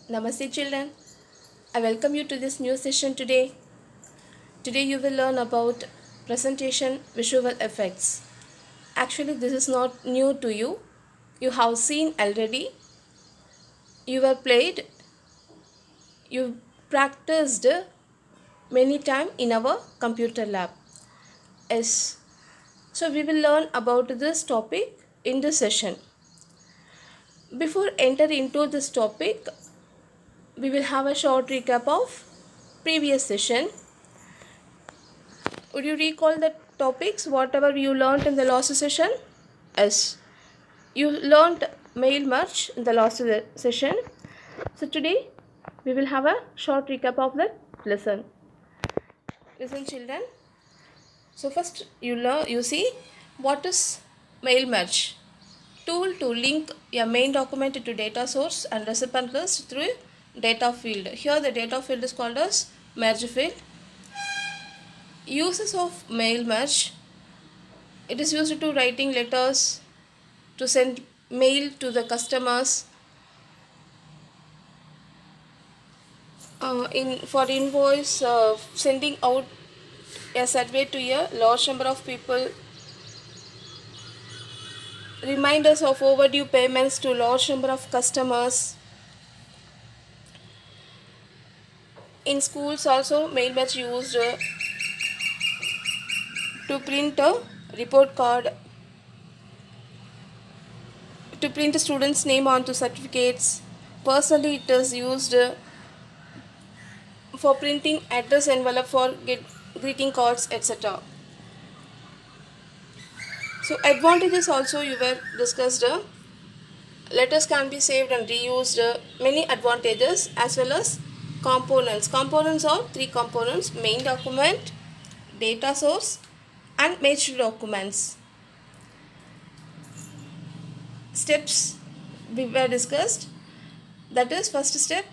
Namaste children. I welcome you to this new session today. Today you will learn about presentation visual effects. Actually this is not new to you. You have seen already. You have played. You practiced many times in our computer lab. Yes. So we will learn about this topic in this session. Before enter into this topic, we will have a short recap of previous session. Would you recall the topics, whatever you learned in the last session? Yes. You learned mail merge in the last session. So today we will have a short recap of that lesson. Listen children. So first you see what is mail merge. Tool to link a main document to data source and recipient list through data field. Here the data field is called as merge field. Uses of mail merge. It is used to writing letters, to send mail to the customers, for invoice, sending out a survey to a large number of people, reminders of overdue payments to large number of customers. In schools also mail merge used to print a report card, to print a student's name onto certificates. Personally it is used for printing address envelope for greeting cards, etc. So advantages also you were discussed. Letters can be saved and reused. Many advantages as well as components. Components are three components: main document, data source, and merged documents. Steps we were discussed. That is, first step,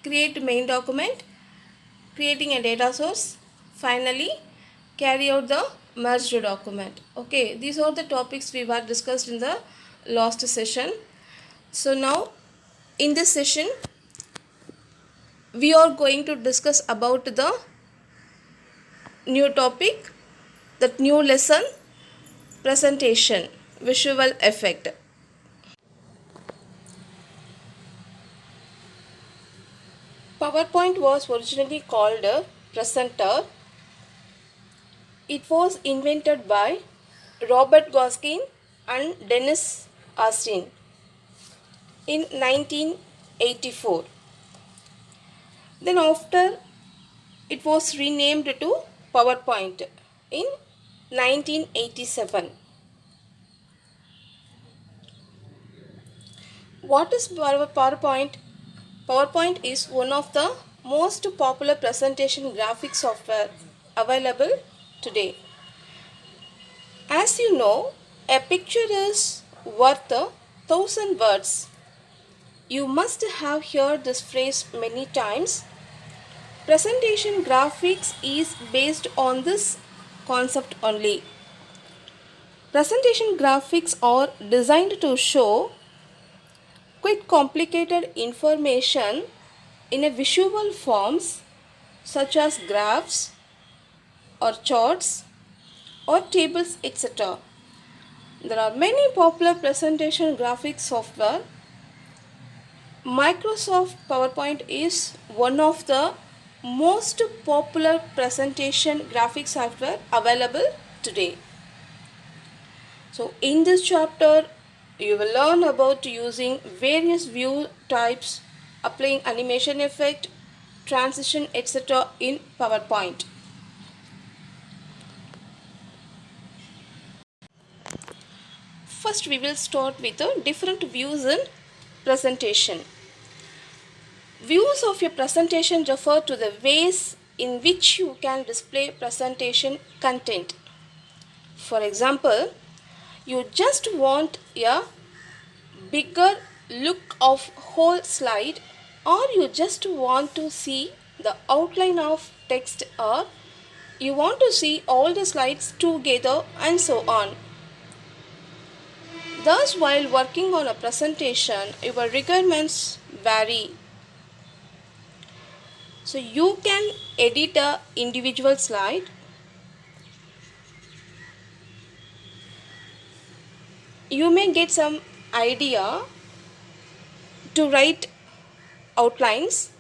create main document, creating a data source, finally carry out the merged document. Okay, these are the topics we were discussed in the last session. So now in this session we are going to discuss about the new topic, that new lesson, presentation visual effect. PowerPoint was originally called a presenter. It was invented by Robert Goskin and Dennis Austin in 1984. Then after it was renamed to PowerPoint in 1987. What is PowerPoint? PowerPoint is one of the most popular presentation graphic software available today. As you know, a picture is worth 1,000 words. You must have heard this phrase many times. Presentation graphics is based on this concept only. Presentation graphics are designed to show quite complicated information in a visual forms such as graphs or charts or tables, etc. There are many popular presentation graphics software. Microsoft PowerPoint is one of the most popular presentation graphics software available today. So in this chapter you will learn about using various view types, applying animation effect, transition, etc. in PowerPoint. First we will start with the different views in presentation. Views of your presentation refer to the ways in which you can display presentation content. For example, you just want a bigger look of whole slide, or you just want to see the outline of text, or you want to see all the slides together, and so on. Thus, while working on a presentation, your requirements vary. So you can edit a individual slide. You may get some idea to write outlines.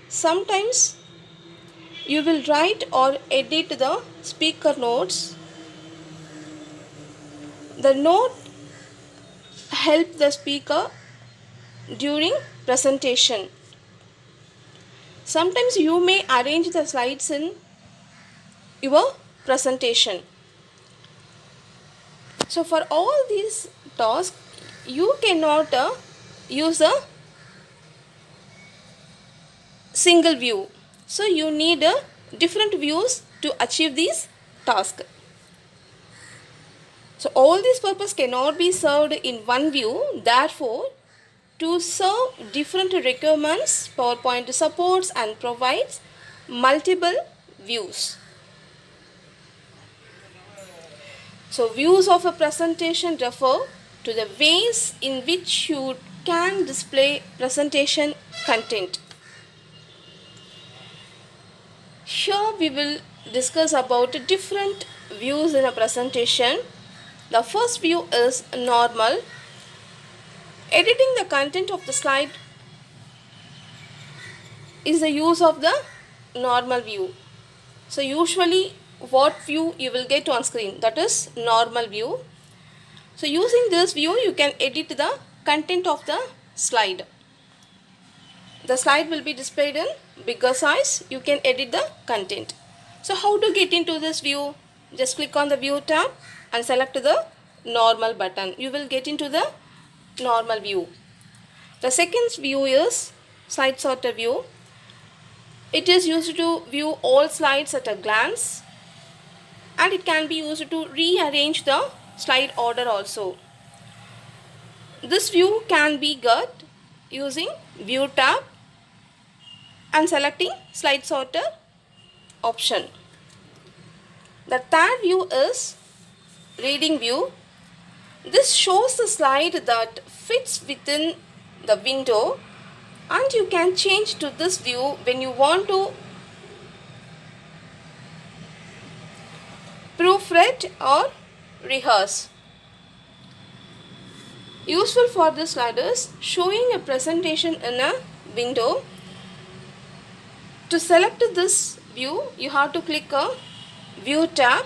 Sometimes you will write or edit the speaker notes. The note help the speaker during presentation. Sometimes you may arrange the slides in your presentation. So for all these tasks, you cannot use a single view. So you need different views to achieve these tasks. So all these purposes cannot be served in one view. Therefore, to serve different requirements, PowerPoint supports and provides multiple views. So views of a presentation refer to the ways in which you can display presentation content. Here we will discuss about different views in a presentation. The first view is normal. Editing the content of the slide is the use of the normal view. So usually what view you will get on screen, that is normal view. So using this view you can edit the content of the slide. The slide will be displayed in bigger size. You can edit the content. So how to get into this view? Just click on the view tab and select the normal button. You will get into the normal view. The second view is slide sorter view. It is used to view all slides at a glance, and it can be used to rearrange the slide order also. This view can be got using view tab and selecting slide sorter option. The third view is reading view. This shows the slide that fits within the window, and you can change to this view when you want to proofread or rehearse. Useful for this slide is showing a presentation in a window. To select this view, you have to click a view tab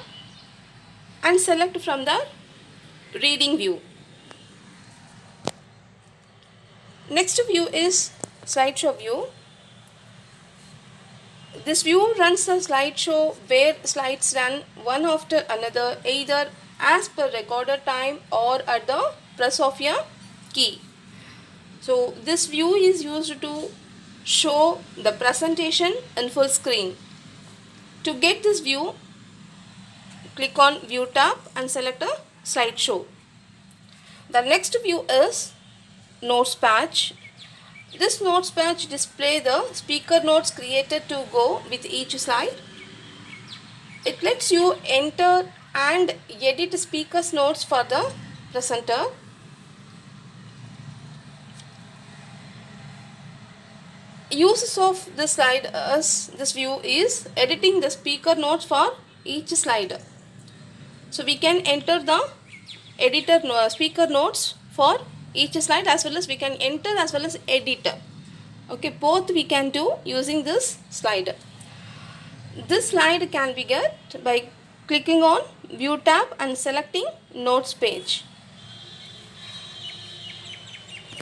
and select from the reading view. Next view is slideshow view. This view runs a slideshow where slides run one after another, either as per recorded time or at the press of a key. So this view is used to show the presentation in full screen. To get this view, click on view tab and select a slideshow. The next view is notes patch. This notes patch displays the speaker notes created to go with each slide. It lets you enter and edit speaker's notes for the presenter. Uses of this slide as this view is editing the speaker notes for each slide. So we can enter the speaker notes for each slide, as well as we can enter as well as edit. Okay, both we can do using this slide. This slide can be get by clicking on view tab and selecting notes page.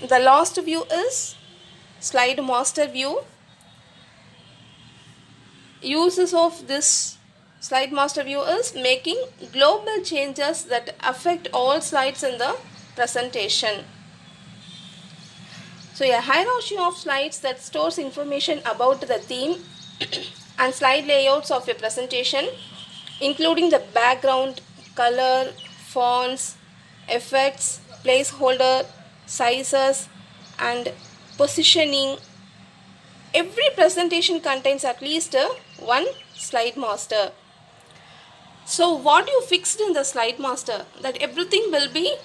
The last view is slide master view. Uses of this slide master view is making global changes that affect all slides in the presentation. So a hierarchy of slides that stores information about the theme and slide layouts of a presentation, including the background, color, fonts, effects, placeholder, sizes, and positioning. Every presentation contains at least one slide master. So what you fixed in the slide master, that everything will be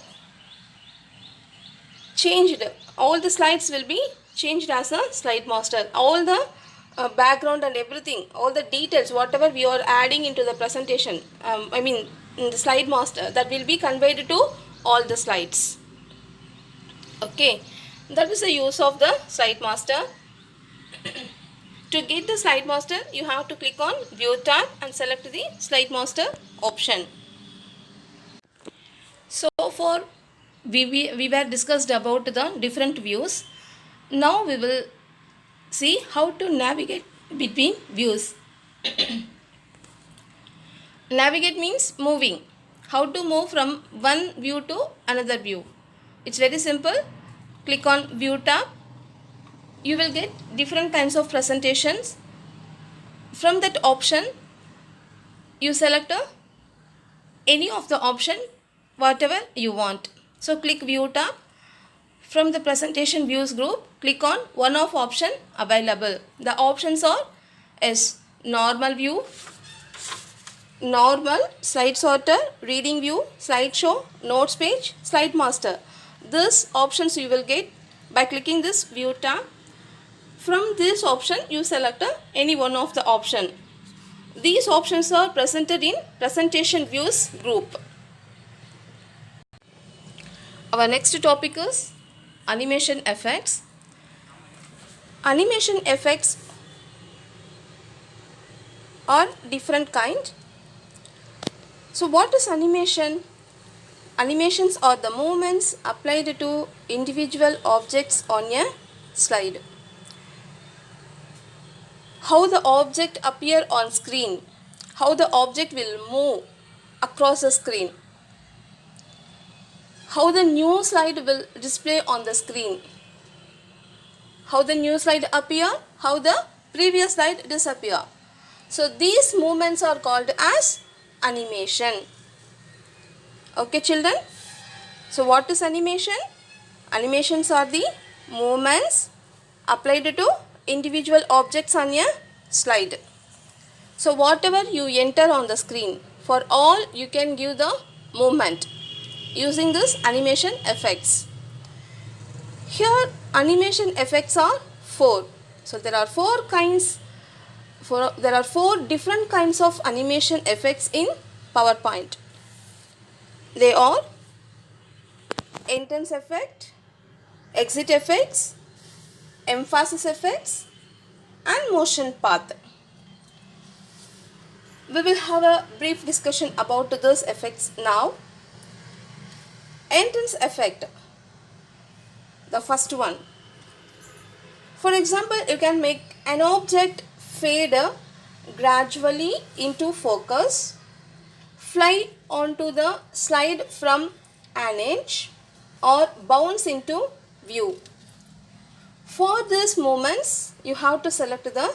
changed. All the slides will be changed as a slide master. All the background and everything, all the details, whatever we are adding into the presentation, in the slide master, that will be conveyed to all the slides. Okay, that is the use of the slide master. To get the slide master, you have to click on view tab and select the slide master option. So for we were discussed about the different views. Now we will see how to navigate between views. Navigate means moving. How to move from one view to another view. It's very simple. Click on view tab. You will get different kinds of presentations. From that option, you select any of the option, whatever you want. So click view tab. From the presentation views group, click on one of option available. The options are normal view, normal, slide sorter, reading view, slideshow, notes page, slide master. These options you will get by clicking this view tab. From this option, you select any one of the option. These options are presented in presentation views group. Our next topic is animation effects. Animation effects are different kind. So what is animation? Animations are the movements applied to individual objects on a slide. How the object appear on screen, how the object will move across the screen, how the new slide will display on the screen, how the new slide appear, how the previous slide disappear. So these movements are called as animation. Okay children, so what is animation? Animations are the movements applied to individual objects on a slide. So whatever you enter on the screen, for all you can give the movement using this animation effects. Here animation effects are 4. So there are 4 different kinds of animation effects in PowerPoint. They are entrance effect, exit effects, emphasis effects, and motion path. We will have a brief discussion about those effects now. Entrance effect, the first one. For example, you can make an object fade gradually into focus, fly onto the slide from an edge, or bounce into view. For these movements, you have to select the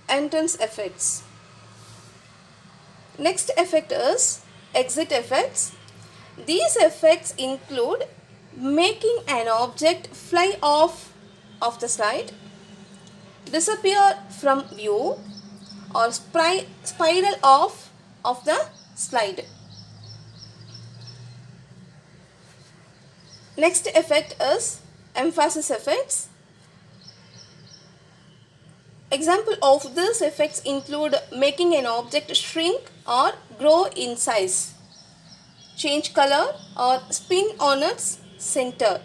entrance effects. Next effect is exit effects. These effects include making an object fly off of the slide, disappear from view, or spiral off of the slide. Next effect is emphasis effects. Example of these effects include making an object shrink or grow in size, change color, or spin on its center.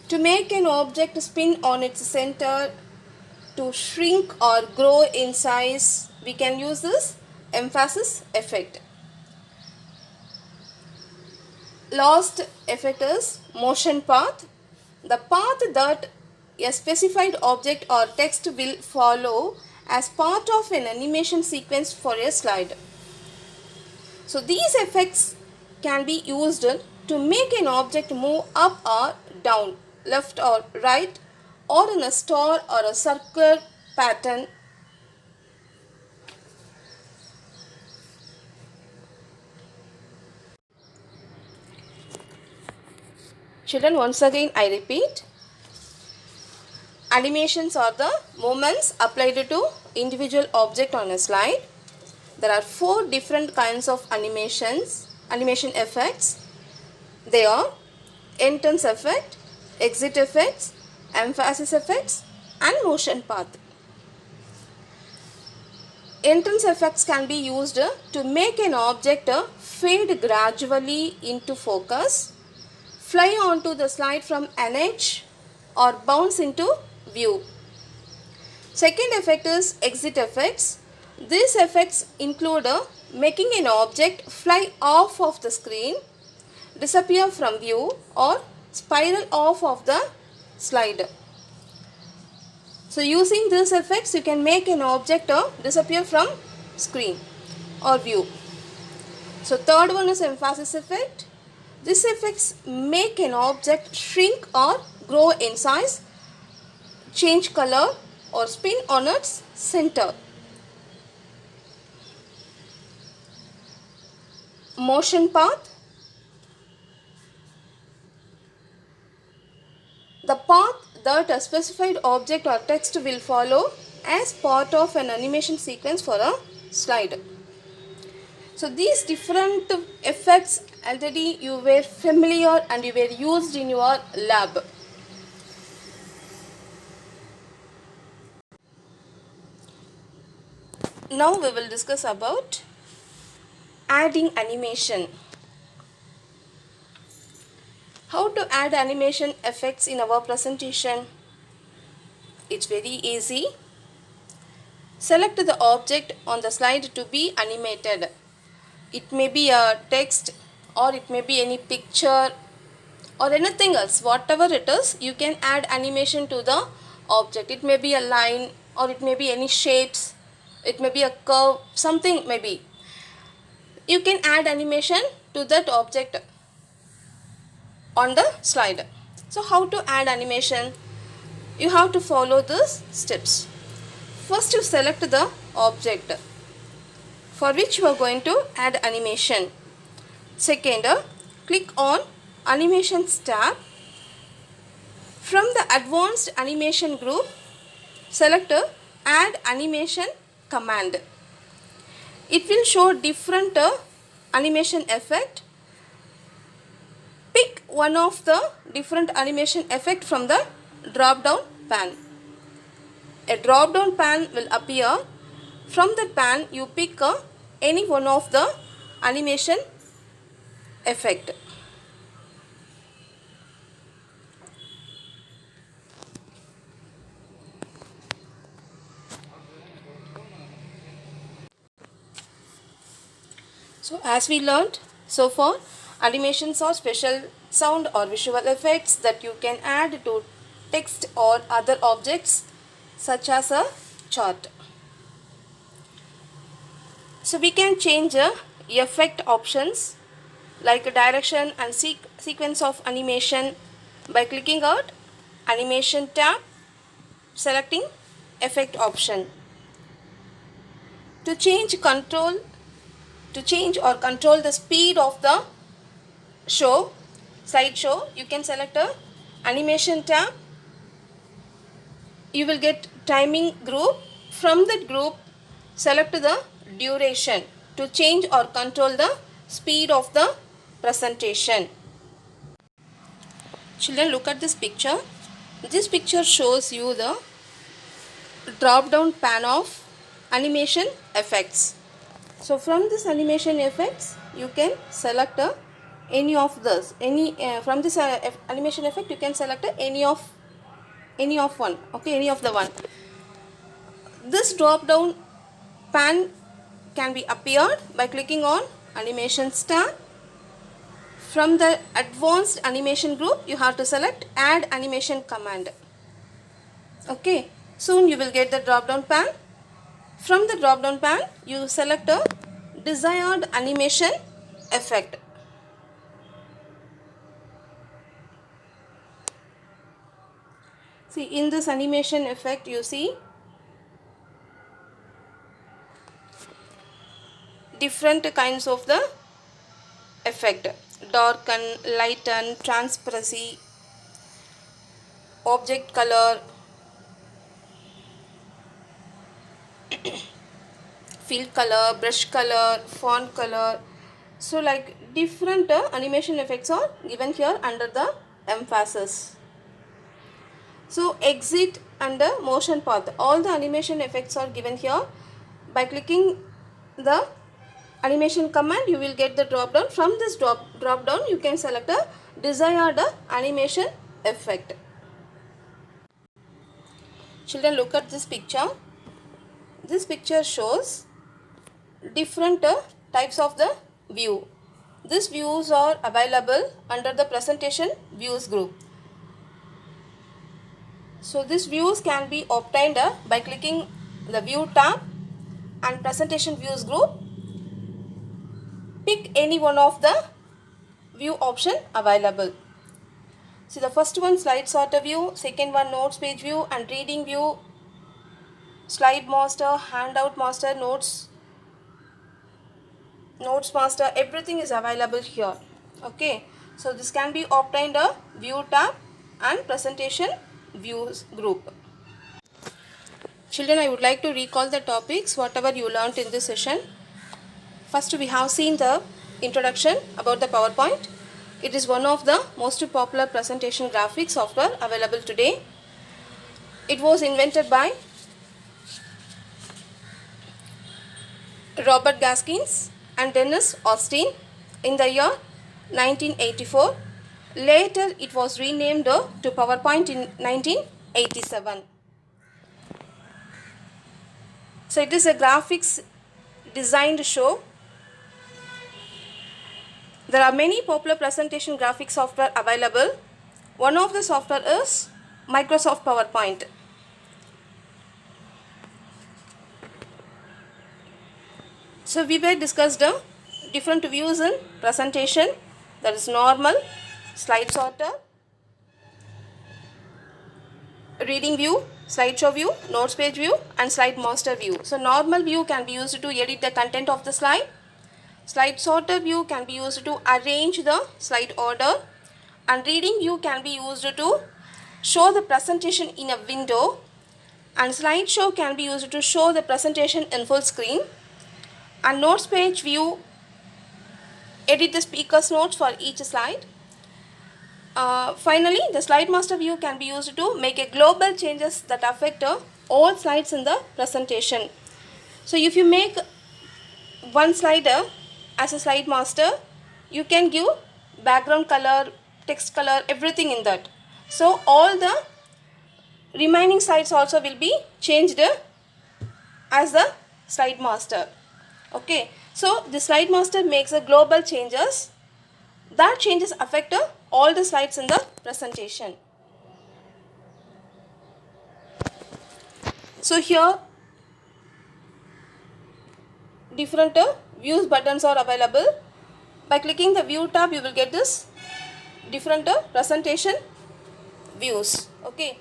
To make an object spin on its center, to shrink or grow in size, we can use this emphasis effect. Last effect is motion path. The path that a specified object or text will follow as part of an animation sequence for a slide. So these effects can be used to make an object move up or down, left or right, or in a star or a circle pattern. Children, once again I repeat, animations are the movements applied to individual object on a slide. There are 4 different kinds of animation effects. They are entrance effect, exit effects, emphasis effects, and motion path. Entrance effects can be used to make an object fade gradually into focus, fly onto the slide from an edge, or bounce into view. Second effect is exit effects. These effects include making an object fly off of the screen, disappear from view, or spiral off of the slide. So using these effects you can make an object disappear from screen or view. So third one is emphasis effect. These effects make an object shrink or grow in size, change color, or spin on its center. Motion path. The path that a specified object or text will follow as part of an animation sequence for a slide. So these different effects already you were familiar and you were used in your lab. Now we will discuss about adding animation. How to add animation effects in our presentation? It's very easy. Select the object on the slide to be animated. It may be a text or it may be any picture or anything else. Whatever it is, you can add animation to the object. It may be a line or it may be any shapes. It may be a curve, something maybe. You can add animation to that object on the slide. So how to add animation? You have to follow these steps. First you select the object for which you are going to add animation. Second, click on Animations tab. From the Advanced Animation group, select Add Animation command. It will show different animation effect. Pick one of the different animation effect from the drop down pan. A drop down pan will appear. From that pan you pick any one of the animation effect. So as we learned so far, animations are special sound or visual effects that you can add to text or other objects such as a chart. So we can change effect options like direction and sequence of animation by clicking out Animation tab, selecting effect option. To change or control the speed of the slideshow, you can select a Animation tab. You will get timing group. From that group, select the duration to change or control the speed of the presentation. Children, look at this picture. This picture shows you the drop down pan of animation effects. So from this animation effects you can select any of this. From this animation effect you can select any of one. Okay, any of the one. This drop down pan can be appeared by clicking on Animations tab. From the Advanced Animation group you have to select Add Animation command. Okay, soon you will get the drop down pan. From the drop down pan you select a desired animation effect. See, in this animation effect you see different kinds of the effect: darken, lighten, transparency, object color, fill color, brush color, font color. So like different animation effects are given here under the emphasis. So exit and the motion path, all the animation effects are given here. By clicking the animation command, you will get the drop down. From this drop down, you can select a desired animation effect. Children, look at this picture. This picture shows different types of the view. These views are available under the presentation views group. So these views can be obtained by clicking the view tab and presentation views group. Pick any one of the view option available. See, the first one, slide sorter view, second one, notes page view and reading view, slide master, handout master, notes master, everything is available here. Okay, so this can be obtained a view tab and presentation views group. Children, I would like to recall the topics whatever you learnt in this session. First, we have seen the introduction about the PowerPoint. It is one of the most popular presentation graphics software available today. It was invented by Robert Gaskins and Dennis Austin in the year 1984. Later, it was renamed to PowerPoint in 1987. So, it is a graphics designed show. There are many popular presentation graphics software available. One of the software is Microsoft PowerPoint. So we were discussed different views in presentation, that is normal, slide sorter, reading view, slideshow view, notes page view and slide master view. So normal view can be used to edit the content of the slide. Slide sorter view can be used to arrange the slide order, and reading view can be used to show the presentation in a window, and slideshow can be used to show the presentation in full screen, and notes page view edit the speaker's notes for each slide. Finally, the slide master view can be used to make a global changes that affect all slides in the presentation. So if you make one slider as a slide master, you can give background color, text color, everything in that. So all the remaining slides also will be changed as the slide master. Okay, so the slide master makes a global changes. That changes affect all the slides in the presentation. So here different views buttons are available. By clicking the view tab, you will get this different presentation views. Okay,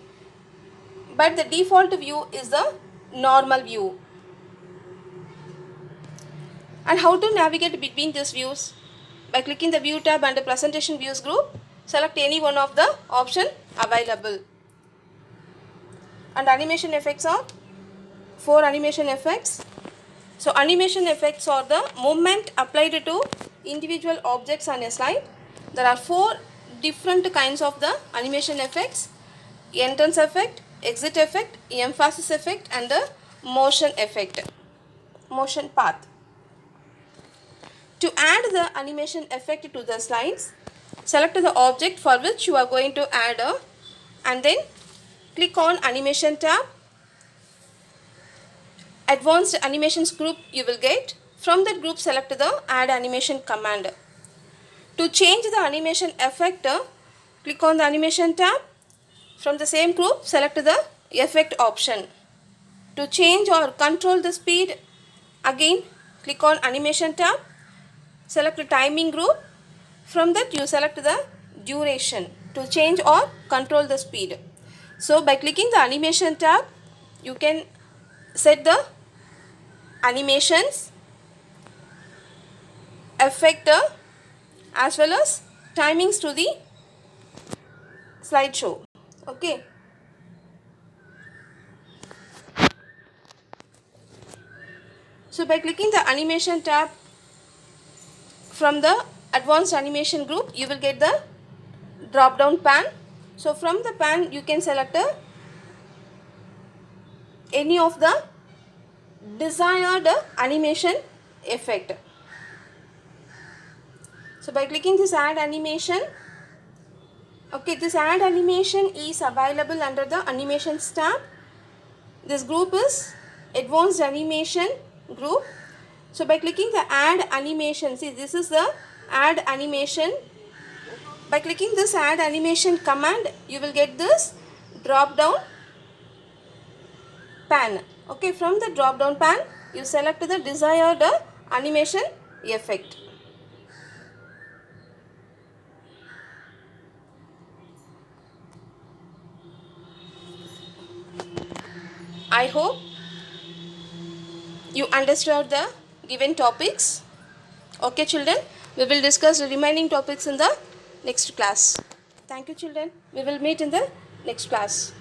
but the default view is the normal view. And how to navigate between these views? By clicking the view tab and the presentation views group, select any one of the option available. And animation effects are 4 animation effects. So animation effects are the movement applied to individual objects on a slide. There are 4 different kinds of the animation effects: entrance effect, exit effect, emphasis effect and the motion effect, motion path. To add the animation effect to the slides, select the object for which you are going to add and then click on animation tab. Advanced animations group you will get. From that group, select the add animation command. To change the animation effect, click on the animation tab. From the same group, select the effect option. To change or control the speed, again click on animation tab. Select the timing group. From that, you select the duration to change or control the speed. So by clicking the animation tab, you can set the animations, effect as well as timings to the slideshow. Okay. So by clicking the animation tab from the advanced animation group, you will get the drop down pan. So from the pan you can select any of the desired animation effect. So by clicking this add animation, okay, this add animation is available under the animations tab. This group is advanced animation group. So by clicking the add animation, see this is the add animation. By clicking this add animation command, you will get this drop down pan. Okay, from the drop down pan you select the desired animation effect. I hope you understood the given topics. Okay children, we will discuss the remaining topics in the next class. Thank you children. We will meet in the next class.